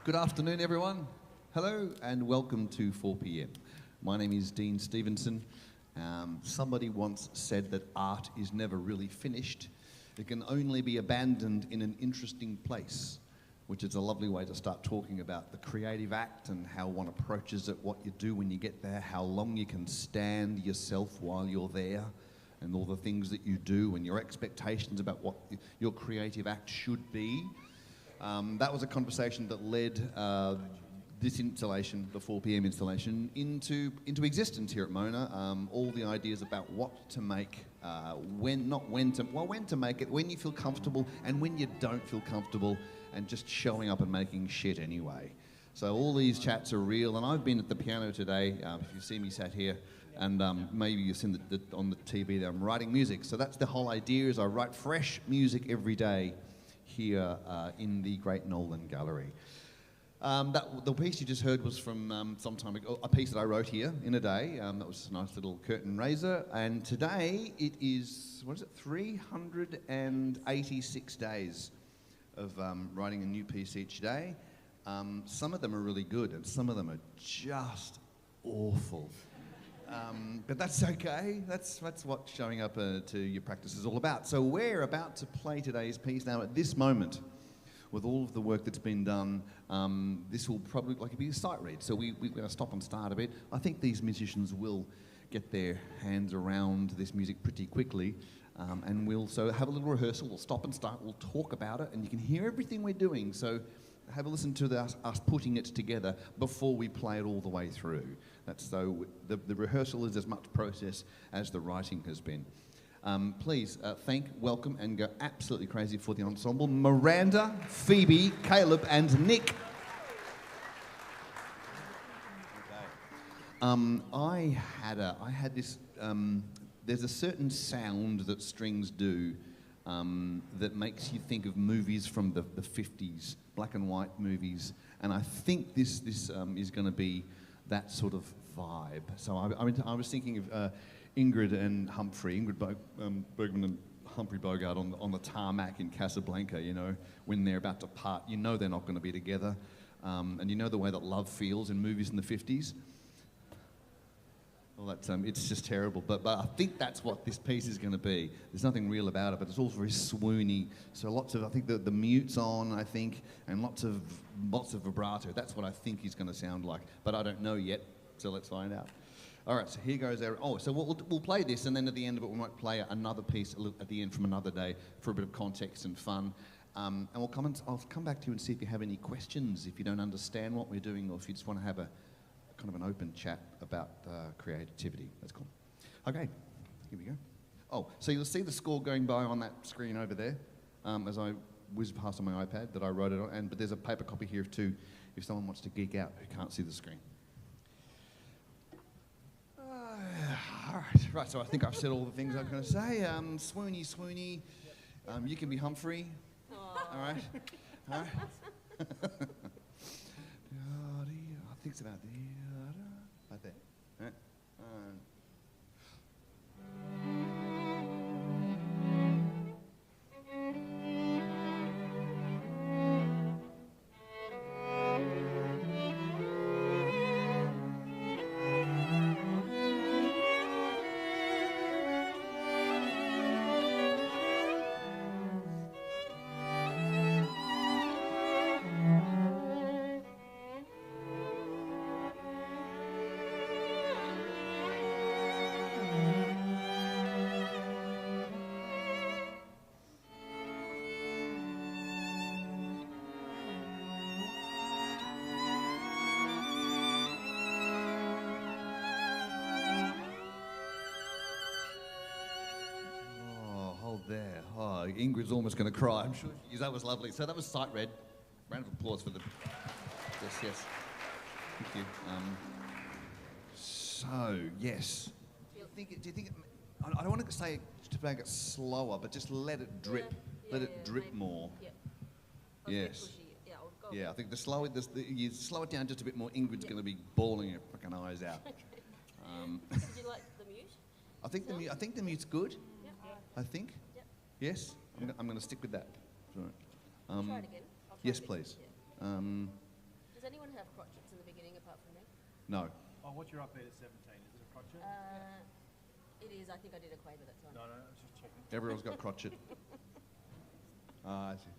Good afternoon, everyone. Hello and welcome to 4 p.m. My name is Dean Stevenson. Somebody once said that art is never really finished. It can only be abandoned in an interesting place, which is a lovely way to start talking about the creative act and how one approaches it, what you do when you get there, how long you can stand yourself while you're there, and all the things that you do and your expectations about what your creative act should be. That was a conversation that led this installation, the 4 p.m. installation, into existence here at Mona. All the ideas about what to make, when to make it, when you feel comfortable and when you don't feel comfortable, and just showing up and making shit anyway. So all these chats are real, and I've been at the piano today, if you see me sat here, and maybe you've seen on the TV that I'm writing music. So that's the whole idea, is I write fresh music every day here in the Great Nolan Gallery. The piece you just heard was from some time ago, a piece that I wrote here in a day. That was a nice little curtain raiser. And today it is, 386 days of writing a new piece each day. Some of them are really good and some of them are just awful. But that's okay. That's what showing up to your practice is all about. So we're about to play today's piece now. At this moment, with all of the work that's been done, this will probably be a sight read. So we're going to stop and start a bit. I think these musicians will get their hands around this music pretty quickly, and we'll so have a little rehearsal. We'll stop and start. We'll talk about it, and you can hear everything we're doing. So have a listen to us putting it together before we play it all the way through. That's so the rehearsal is as much process as the writing has been. Please welcome, and go absolutely crazy for the ensemble: Miranda, Phoebe, Caleb, and Nick. Okay. I had this. There's a certain sound that strings do that makes you think of movies from the 50s, black and white movies, and I think this is going to be that sort of vibe. So I was thinking of Ingrid and Humphrey, Bergman and Humphrey Bogart on the tarmac in Casablanca, when they're about to part. They're not going to be together. And the way that love feels in movies in the 50s. Well, it's just terrible. But I think that's what this piece is going to be. There's nothing real about it, but it's all very swoony. So I think the mute's on, I think, and lots of vibrato. That's what I think he's going to sound like. But I don't know yet, so let's find out. All right, so here goes our... Oh, so we'll play this, and then at the end of it, we might play another piece at the end from another day for a bit of context and fun. And I'll come back to you and see if you have any questions, if you don't understand what we're doing, or if you just want to have a kind of an open chat about creativity. That's cool. Okay, here we go. Oh, so you'll see the score going by on that screen over there as I whiz past on my iPad that I wrote it on, but there's a paper copy here too, if someone wants to geek out who can't see the screen. Right, so I think I've said all the things I'm going to say. Swoony, you can be Humphrey. Aww. All right. I think it's about right there. All right. There. Oh, Ingrid's almost going to cry. I'm sure that was lovely. So that was sight read. Round of applause for the... Yes. Thank you. So, yes. Do you think I don't want to say to make it slower, but just let it drip. Let it drip more. Yep. Yes. Yeah, I think you slow it down just a bit more, Ingrid's going to be bawling her fucking eyes out. Okay. Did you like the mute? I think the mute's good. Yep. I think. Yep. Yes, I'm going to stick with that. Right. Try it again. Yes, please. Yeah. have crotchets in the beginning apart from me. No. Oh, what's your upbeat at 17? Is it a crotchet? It is. I think I did a quaver that time. No, I was just checking. Everyone's got crotchet. I see.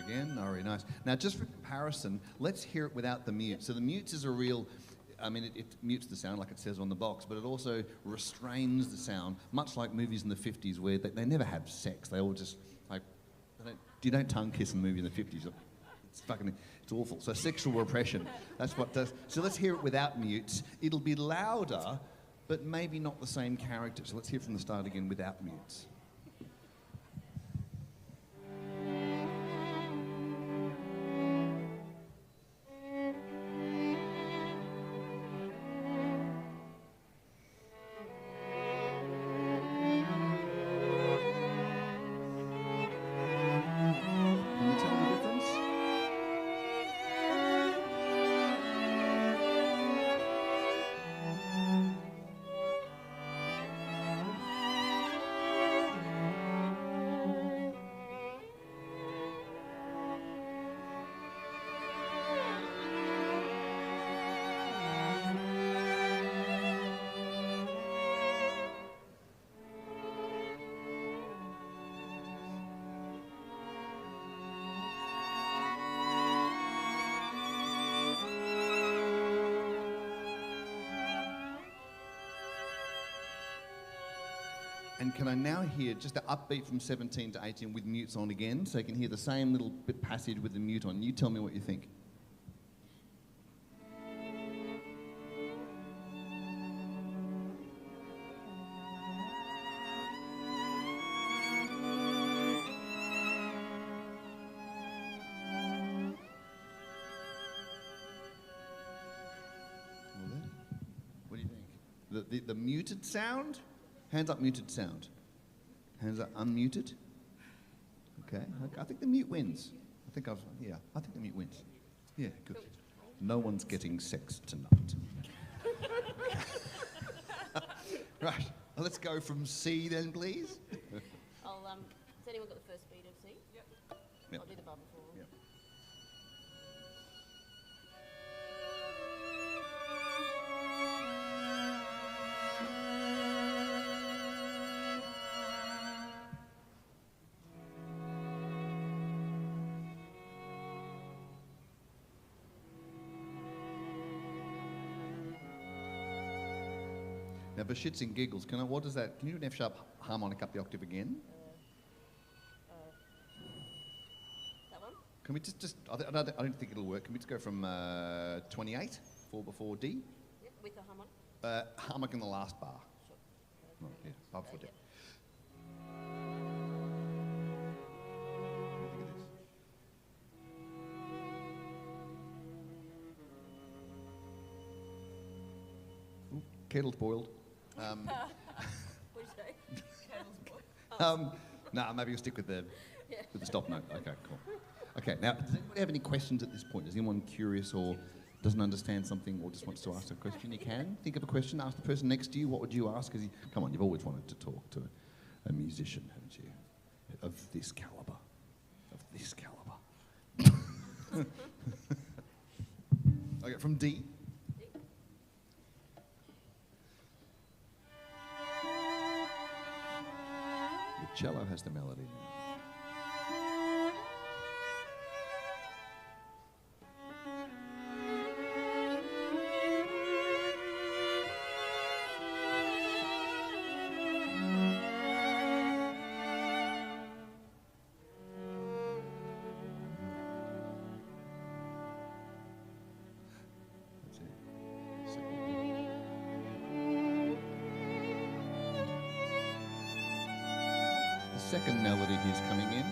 Again, oh, very nice. Now, just for comparison, let's hear it without the mute. So the mutes is a real, I mean, it mutes the sound like it says on the box, but it also restrains the sound, much like movies in the 50s where they never have sex. They all just, like, you don't tongue kiss in a movie in the 50s. It's awful. So sexual repression, that's what does. So let's hear it without mutes. It'll be louder, but maybe not the same character. So let's hear it from the start again without mutes. And can I now hear just the upbeat from 17 to 18 with mutes on again, so you can hear the same little bit passage with the mute on. You tell me what you think. What do you think? The muted sound? Hands up, muted sound. Hands up, unmuted. Okay, I think the mute wins. I think the mute wins. Yeah, good. No one's getting sex tonight. Right, let's go from C then, please. Has anyone got the first beat of C? Yep. I'll do the bar before. Yep. Now, for shits and giggles, what does that, can you do an F sharp harmonic up the octave again? That one? Can we I don't think it'll work. Can we just go from 28, 4 before D? Yep, with the harmonic. Harmonic in the last bar. Sure. Oh, yeah, bar before D. Yep. Look at this. Ooh, kettle's boiled. What'd you say? No, maybe you'll stick with the stop note. Okay, cool. Okay, now, does anybody have any questions at this point? Is anyone curious or doesn't understand something or just wants to ask a question? You can think of a question, ask the person next to you. What would you ask? Because come on, you've always wanted to talk to a musician, haven't you? Of this caliber. Of this caliber. Okay, from D. The cello has the melody. second melody is coming in.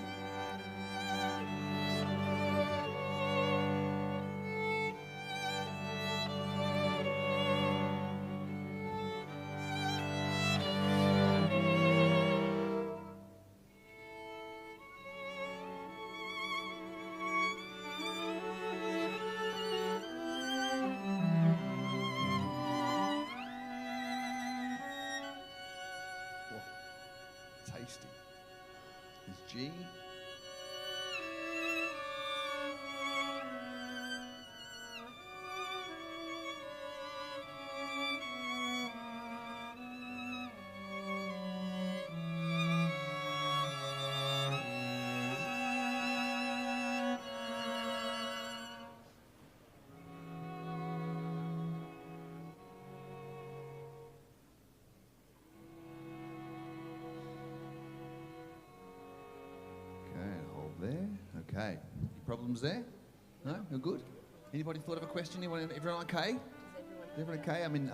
Tasty. Is G. There. Okay. Any problems there? No? You're good? Anybody thought of a question? Everyone okay? Everyone okay? I mean,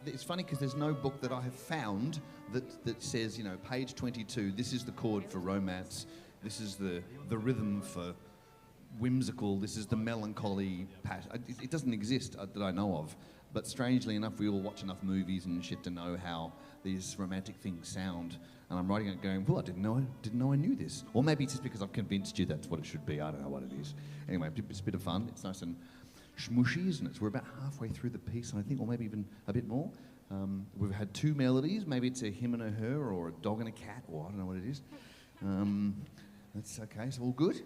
it's funny because there's no book that I have found that says, you know, page 22, this is the chord for romance, this is the rhythm for whimsical, this is the melancholy passion. It doesn't exist that I know of. But strangely enough, we all watch enough movies and shit to know how these romantic things sound. And I'm writing it going, well, I didn't know I knew this. Or maybe it's just because I've convinced you that's what it should be. I don't know what it is. Anyway, it's a bit of fun. It's nice and schmushy, isn't it? So we're about halfway through the piece, I think, or maybe even a bit more. We've had two melodies. Maybe it's a him and a her, or a dog and a cat, or I don't know what it is. That's okay. So all good?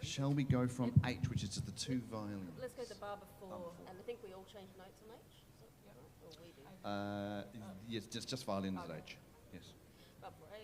Shall we go from H, which is just the two violins? Let's go to bar before, and I think we all change notes on H. Is that right? Or we do? Yes, just violins at H. Yes. Bar for H.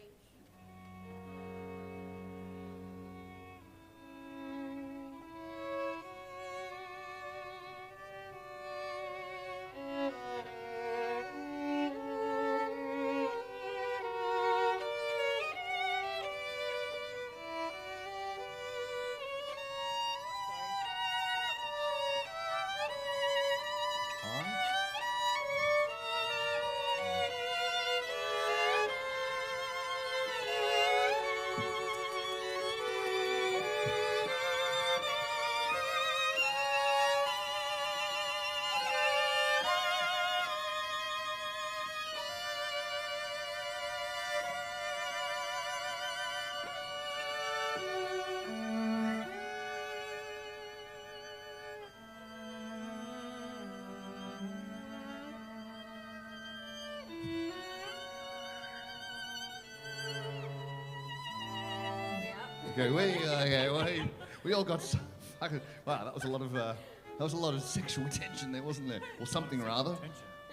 Okay, we all got so fucking. Wow, that was a lot of sexual tension there, wasn't there? Or something rather.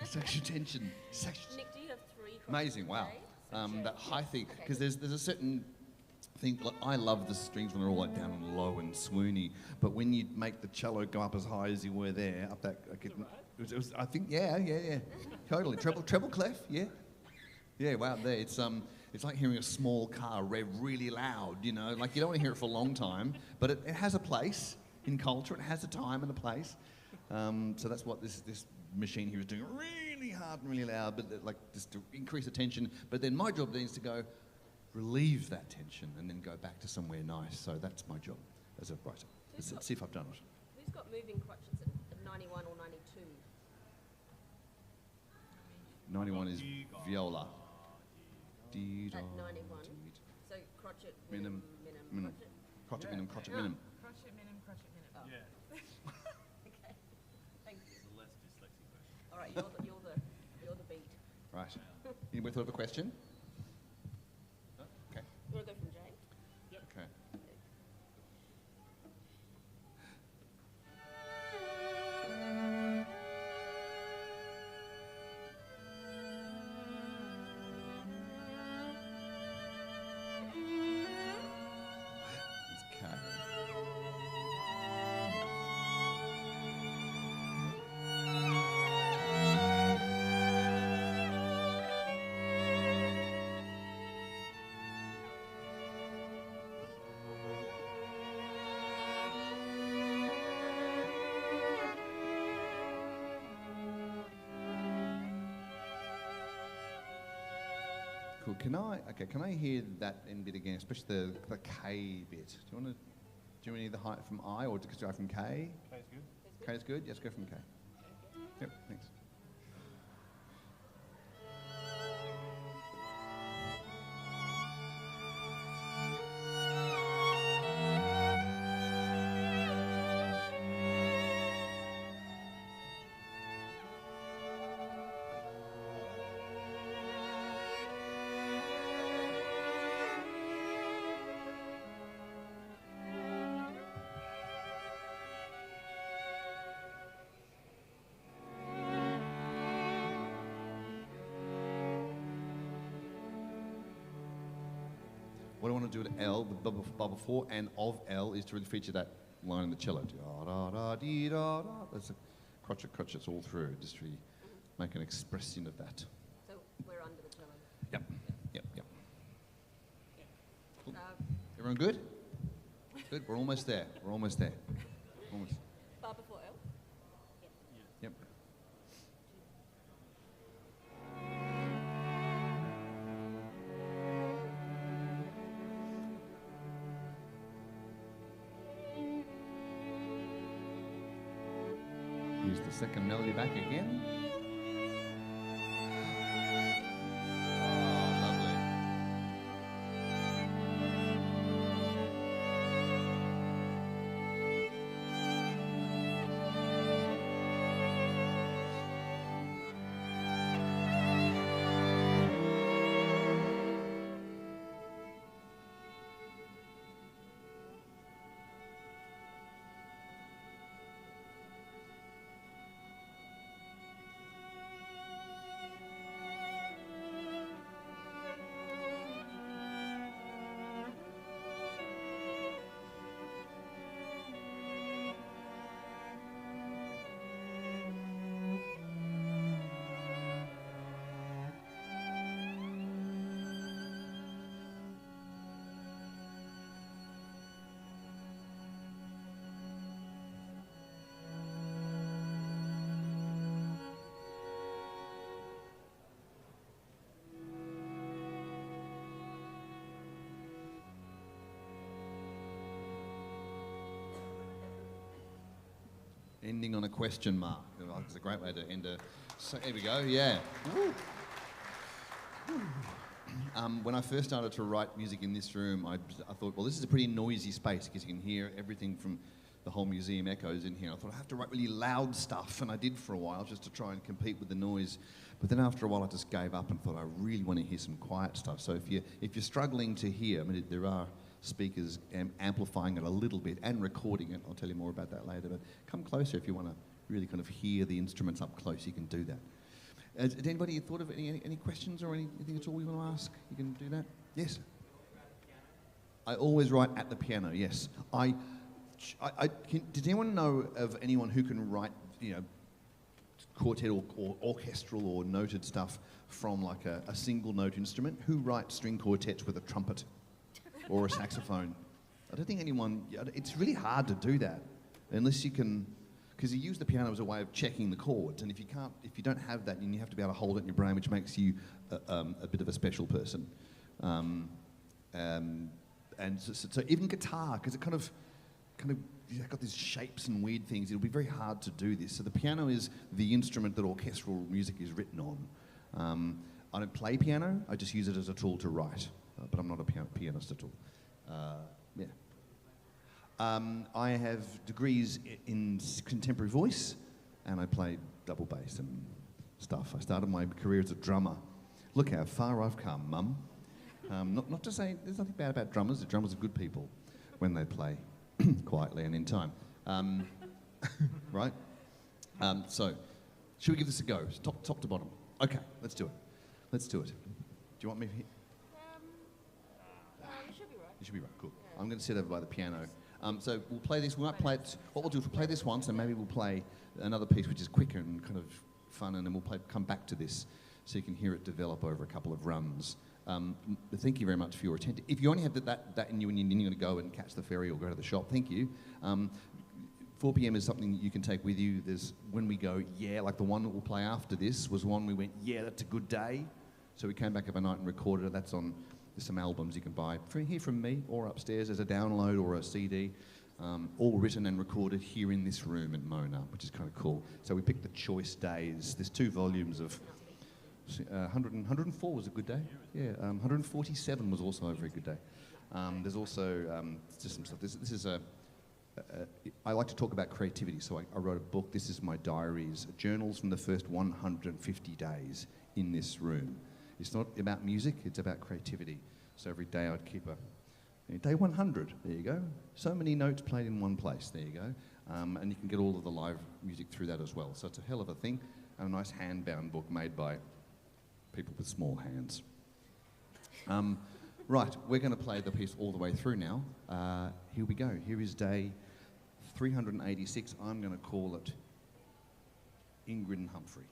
Sexual tension. Nick, do you have three? Amazing, wow. That high thing, because there's a certain thing. Like, I love the strings when they're all like down and low and swoony, but when you make the cello go up as high as you were there, up that, it was, I think, yeah, totally. Treble clef, yeah. Wow, there it's like hearing a small car rev really loud, you know, like you don't want to hear it for a long time, but it has a place in culture, it has a time and a place. So that's what this machine here is doing, really hard and really loud, but like just to increase the tension. But then my job then is to go relieve that tension and then go back to somewhere nice. So that's my job as a writer. Let's see if I've done it. Who's got moving crutches at 91 or 92? 91 is viola. At 91. So crotchet, minim, Crotchet, minim. Crotchet, minim, crotchet, minim. Oh. Yeah. Okay. Thank you. It's a less dyslexic question. All right, you're the beat. Right. Anybody thought of a question? Okay. You want to go from J? Okay. Cool. Can I hear that end bit again, especially the K bit? Do you want to need the height from I or just go from K? Plays good. K is good? Yes, go from K. Yep, thanks. What I want to do at L, the bar before and of L, is to really feature that line in the cello. Da, da, da, dee, da, da. That's a crotchet, it's all through. Just really make an expression of that. So we're under the cello. Yep. Cool. Everyone good? Good. We're almost there. Almost. Bar before L. Yep. Use the second melody back again. Oh, lovely. Ending on a question mark. It's a great way to end a... So, here we go, yeah. Woo. When I first started to write music in this room, I thought, well, this is a pretty noisy space because you can hear everything from the whole museum echoes in here. I thought I have to write really loud stuff, and I did for a while just to try and compete with the noise. But then after a while, I just gave up and thought I really want to hear some quiet stuff. So if you're struggling to hear, I mean, there are speakers amplifying it a little bit and recording it. I'll tell you more about that later. But come closer if you want to really kind of hear the instruments up close. You can do that. Has anybody thought of any questions or anything at all you want to ask? You can do that. Yes. I always write at the piano. Yes. Did anyone know of anyone who can write, quartet or orchestral or noted stuff from like a single note instrument? Who writes string quartets with a trumpet or a saxophone? I don't think anyone. It's really hard to do that unless you can, because you use the piano as a way of checking the chords, and if you don't have that, then you have to be able to hold it in your brain, which makes you a bit of a special person. And so even guitar, because it kind of you've got these shapes and weird things, it'll be very hard to do this. So the piano is the instrument that orchestral music is written on. I don't play piano, I just use it as a tool to write, but I'm not a pianist at all. Yeah. I have degrees in contemporary voice, and I play double bass and stuff. I started my career as a drummer. Look how far I've come, Mum. Not to say there's nothing bad about drummers. The drummers are good people when they play quietly and in time. Right? So, should we give this a go? Top to bottom. Okay, let's do it. Do you want me to hit? You should be right. You should be right, cool. Yeah. I'm going to sit over by the piano. So we'll play this, we might play it, what we'll do is we'll play this once and maybe we'll play another piece which is quicker and kind of fun, and then we'll come back to this so you can hear it develop over a couple of runs. Thank you very much for your attention. If you only have that in you and you're going to go and catch the ferry or go to the shop, thank you. 4 p.m. is something you can take with you. There's when we go, yeah, like the one that we'll play after this was one we went, yeah, that's a good day. So we came back overnight and recorded it. That's on, there's some albums you can buy here from me or upstairs as a download or a CD, all written and recorded here in this room at Mona, which is kind of cool. So we picked the choice days. There's 2 volumes of 104 was a good day. Yeah, 147 was also a very good day. There's also just some stuff. This is I like to talk about creativity, so I wrote a book. This is my diaries, journals from the first 150 days in this room. It's not about music, it's about creativity. So every day I'd keep day 100, there you go. So many notes played in one place, there you go. And you can get all of the live music through that as well. So it's a hell of a thing, and a nice hand-bound book made by people with small hands. Right, we're going to play the piece all the way through now. Here we go. Here is day 386. I'm going to call it Ingrid and Humphrey.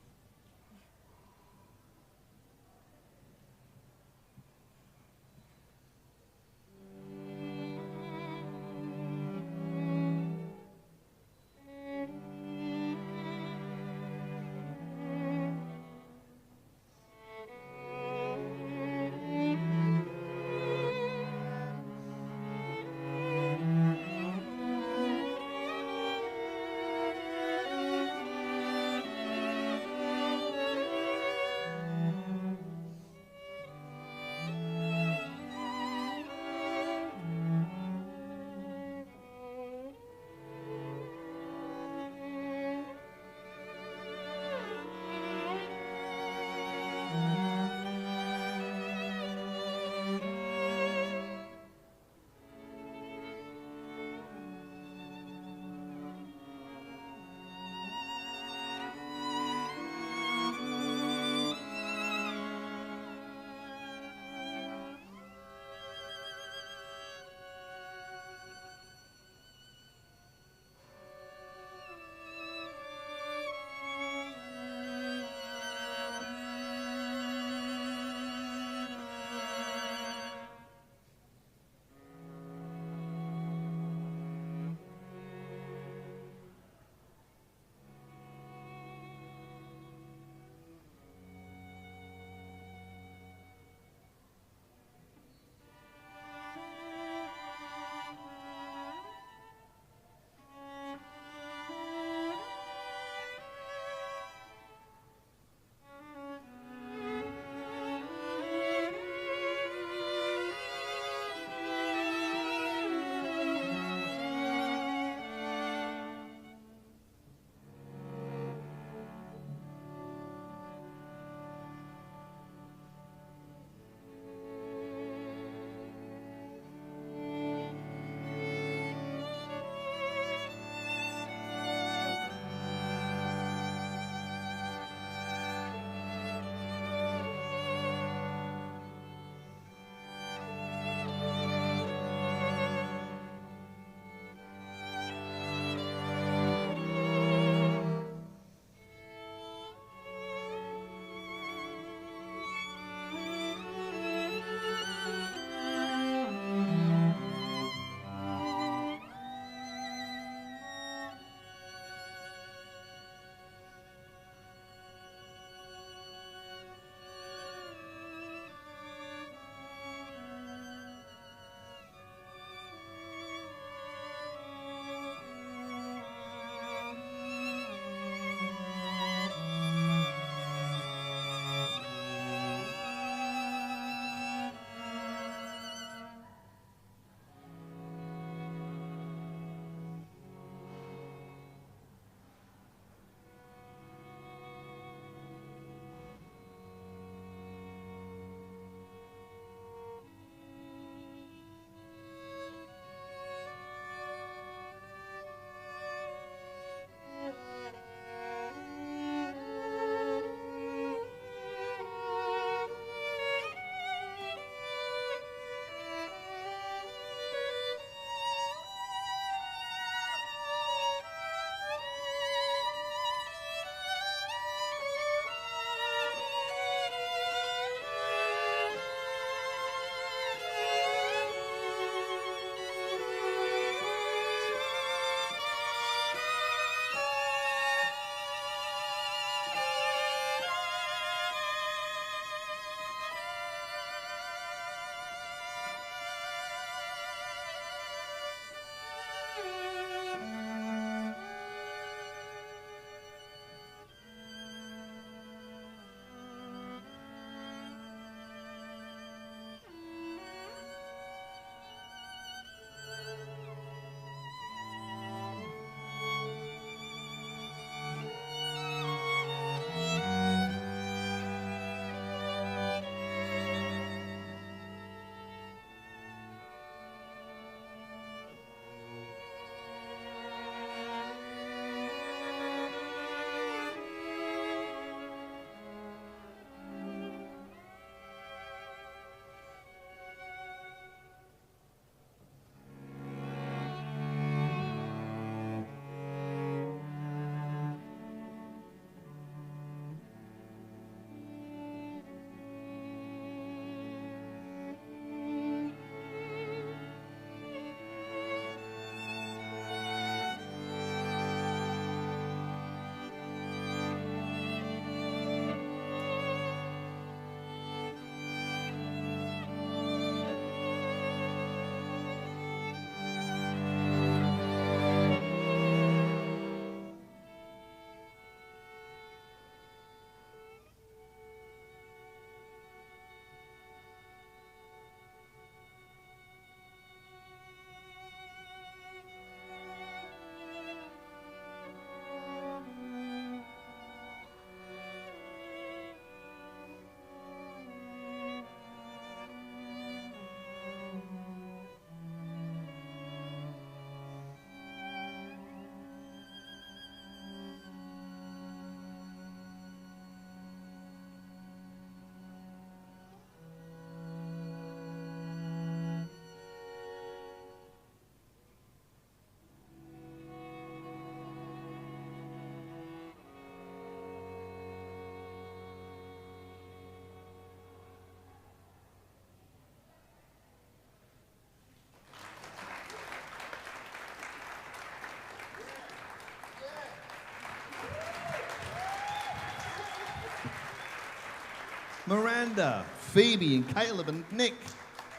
Miranda, Phoebe and Caleb and Nick.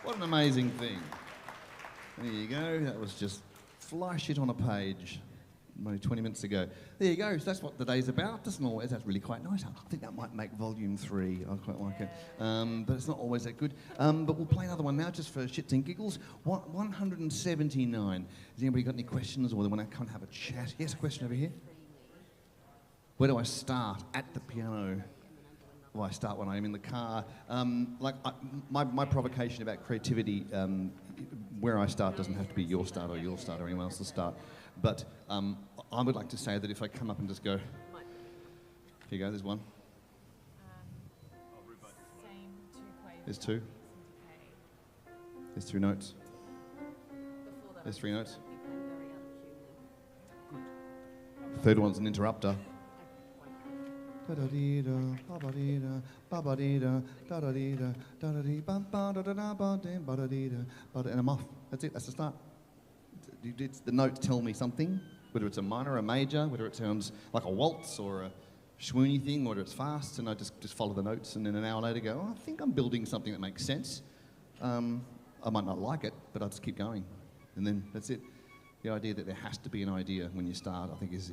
What an amazing thing. There you go. That was just fly shit on a page maybe 20 minutes ago. There you go. So that's what the day's about. Doesn't always. That's really quite nice. I think that might make volume 3. I quite like it. But it's not always that good. But we'll play another one now just for shits and giggles. 179. Has anybody got any questions or they want to come and have a chat? Yes, a question over here. Where do I start? At the piano. Well, I start when I'm in the car. My provocation about creativity, where I start doesn't have to be your start or anyone else's start. But I would like to say that if I come up and just go, here you go, there's one. Same 2 quavers. There's 2. There's 2 notes. There's 3 notes. The third one's an interrupter. And I'm off. That's it. That's the start. The notes tell me something, whether it's a minor or a major, whether it sounds like a waltz or a swoony thing, whether it's fast, and I just follow the notes, and then an hour later go, oh, I think I'm building something that makes sense. I might not like it, but I'll just keep going, and then that's it. The idea that there has to be an idea when you start, I think, is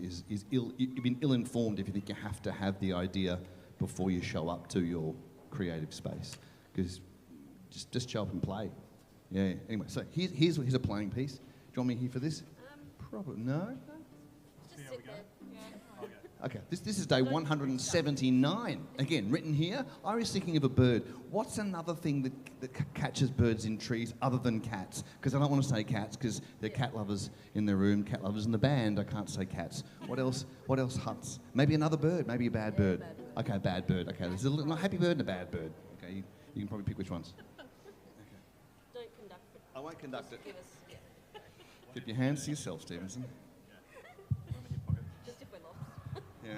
you've been ill-informed if you think you have to have the idea before you show up to your creative space, because just show up and play. Yeah. Anyway, so here's a playing piece. Do you want me here for this? Probably no. Just sit there. Okay, this is day 179. Again, written here. I was thinking of a bird. What's another thing that catches birds in trees other than cats? Because I don't want to say cats because they're cat lovers in the room, cat lovers in the band. I can't say cats. What else? What else huts? Maybe another bird. Maybe a bad bird. Okay, bad bird. Okay, there's a happy bird and a bad bird. Okay, you can probably pick which ones. Don't conduct it. I won't conduct it. Give us, Keep your hands to yourself, Stevenson. just if we're lost. Yeah.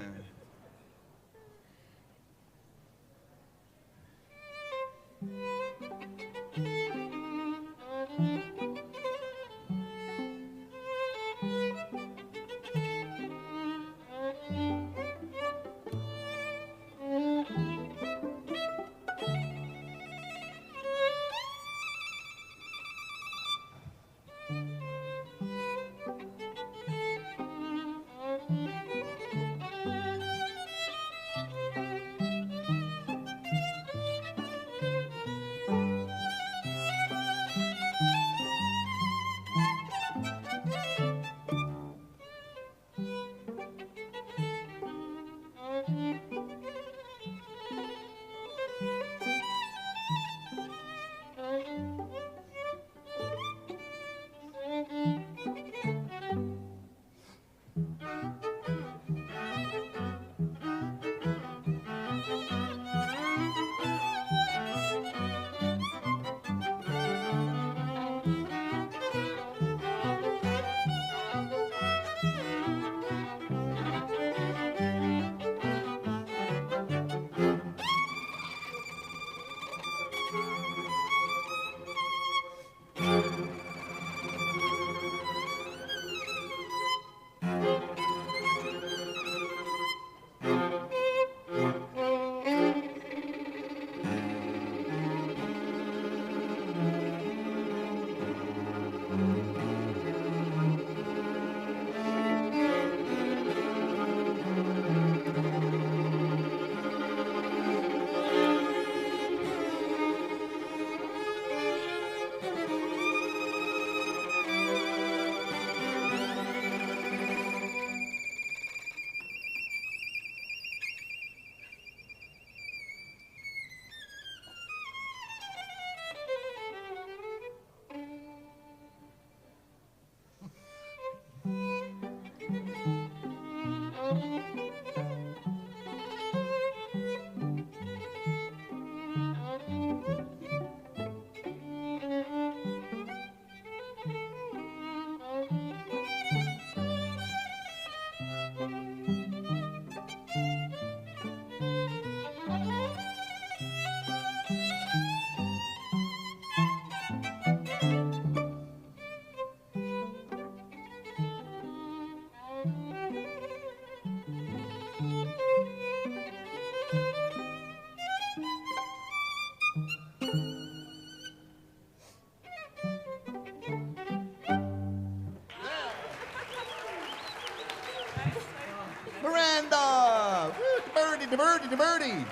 Birdie.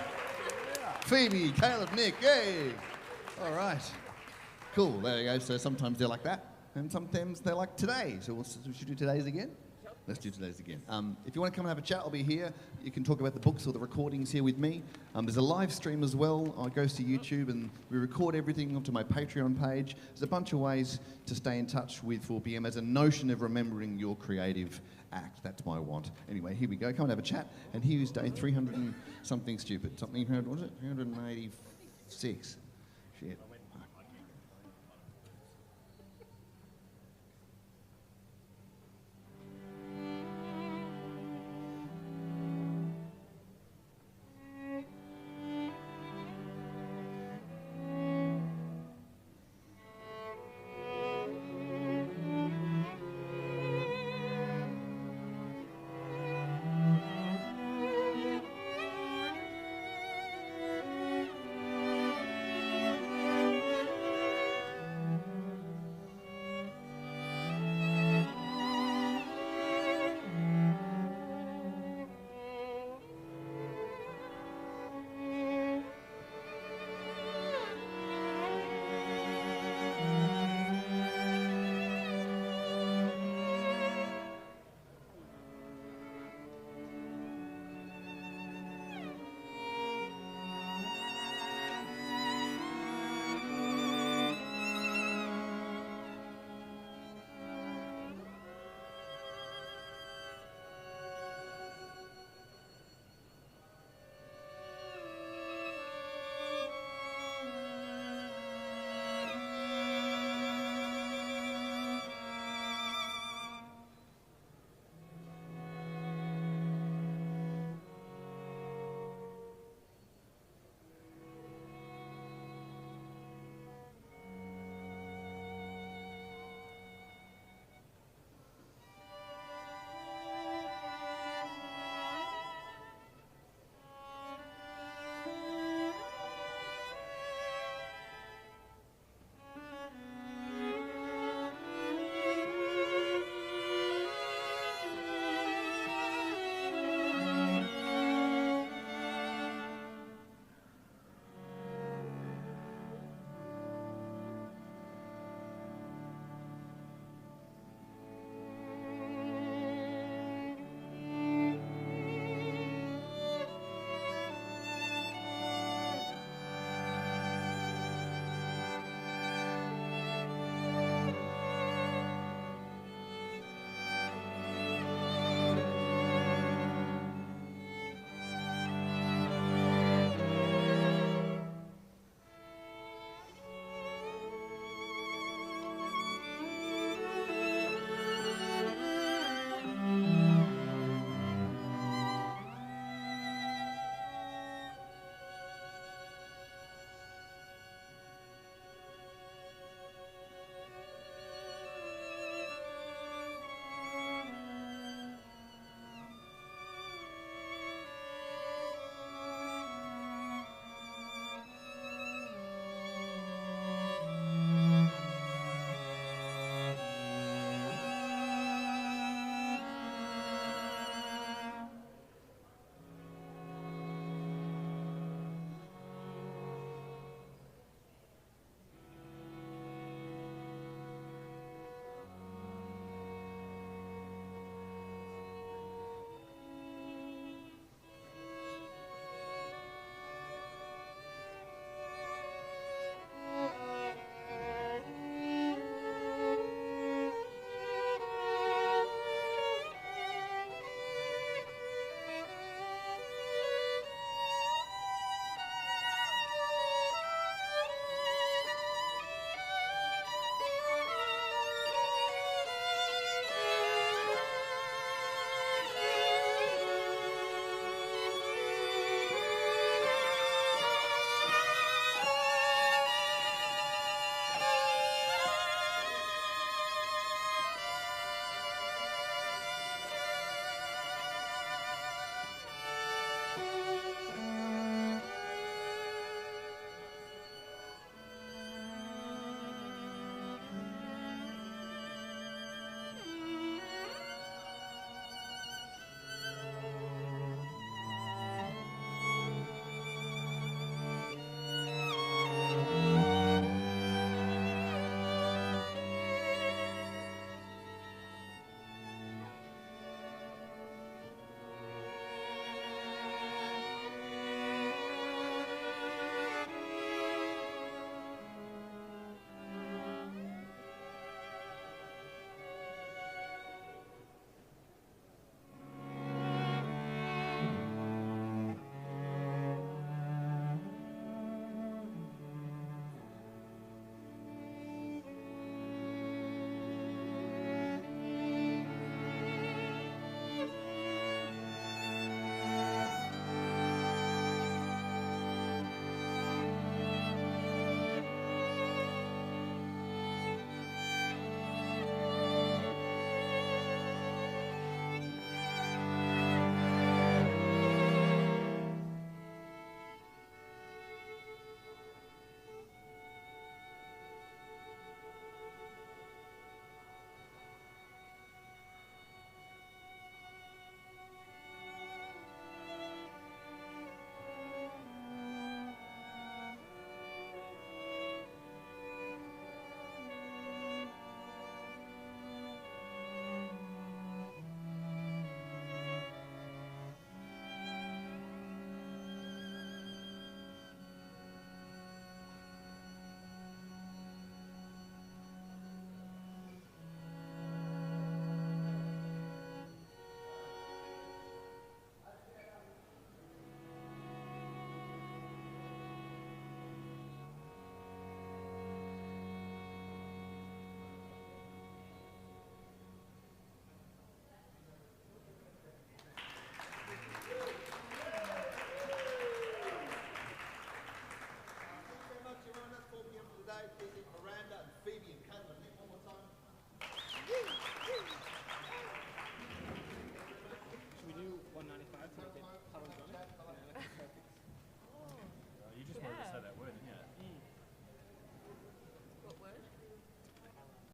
Phoebe, Caleb, Nick, yay. All right. Cool, there you go. So sometimes they're like that, and sometimes they're like today. So we should do today's again? Let's do today's again. If you want to come and have a chat, I'll be here. You can talk about the books or the recordings here with me. There's a live stream as well. It goes to YouTube and we record everything onto my Patreon page. There's a bunch of ways to stay in touch with 4PM as a notion of remembering your creative act. That's my want. Anyway, here we go. Come and have a chat. And here's day 300 and something stupid. Something, what was it? 386. Shit.